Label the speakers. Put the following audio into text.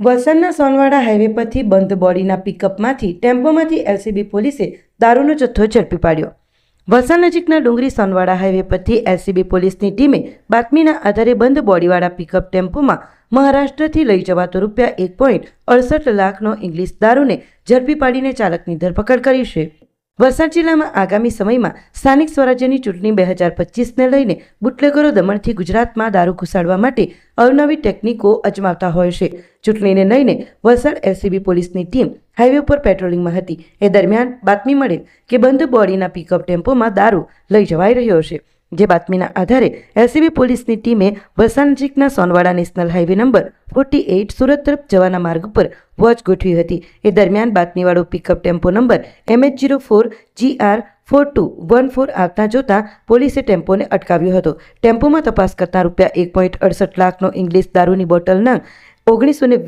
Speaker 1: વલસાડના સોનવાડા હાઈવે પરથી બંધ બોડીના પિકઅપમાંથી ટેમ્પોમાંથી એલસીબી પોલીસે દારૂનો જથ્થો ઝડપી પાડ્યો. વલસાડ નજીકના ડુંગરી સોનવાડા હાઈવે પરથી એલસીબી પોલીસની ટીમે બાતમીના આધારે બંધ બોડીવાળા પિકઅપ ટેમ્પોમાં મહારાષ્ટ્રથી લઈ જવાતો ₹1.68 લાખનો ઇંગ્લિશ દારૂને ઝડપી પાડીને ચાલકની ધરપકડ કરી છે. વલસાડ જિલ્લામાં આગામી સમયમાં સ્થાનિક સ્વરાજ્યની ચૂંટણી 2025ને લઈને બુટલેગરો દમણથી ગુજરાતમાં દારૂ ઘુસાડવા માટે અવનવી ટેકનિકો અજમાવતા હોય છે. ચૂંટણીને લઈને વલસાડ એલસીબી પોલીસની ટીમ હાઈવે પર પેટ્રોલિંગમાં હતી. એ દરમિયાન બાતમી મળેલ કે બંધ બોડીના પિકઅપ ટેમ્પોમાં દારૂ લઈ જવાઈ રહ્યો છે. જે બાતમીના આધારે એલસીબી પોલીસની ટીમે વલસાડ નજીકના સોનવાડા નેશનલ હાઈવે નંબર 48 સુરત તરફ જવાના માર્ગ પર વોચ ગોઠવી હતી. એ દરમિયાન બાતમીવાળો પિકઅપ ટેમ્પો નંબર MH04GR4214 આવતા જોતા પોલીસે ટેમ્પોને અટકાવ્યો હતો. ટેમ્પોમાં તપાસ કરતા ₹1.68 લાખનો ઇંગ્લિશ દારૂની બોટલ નંગ 1920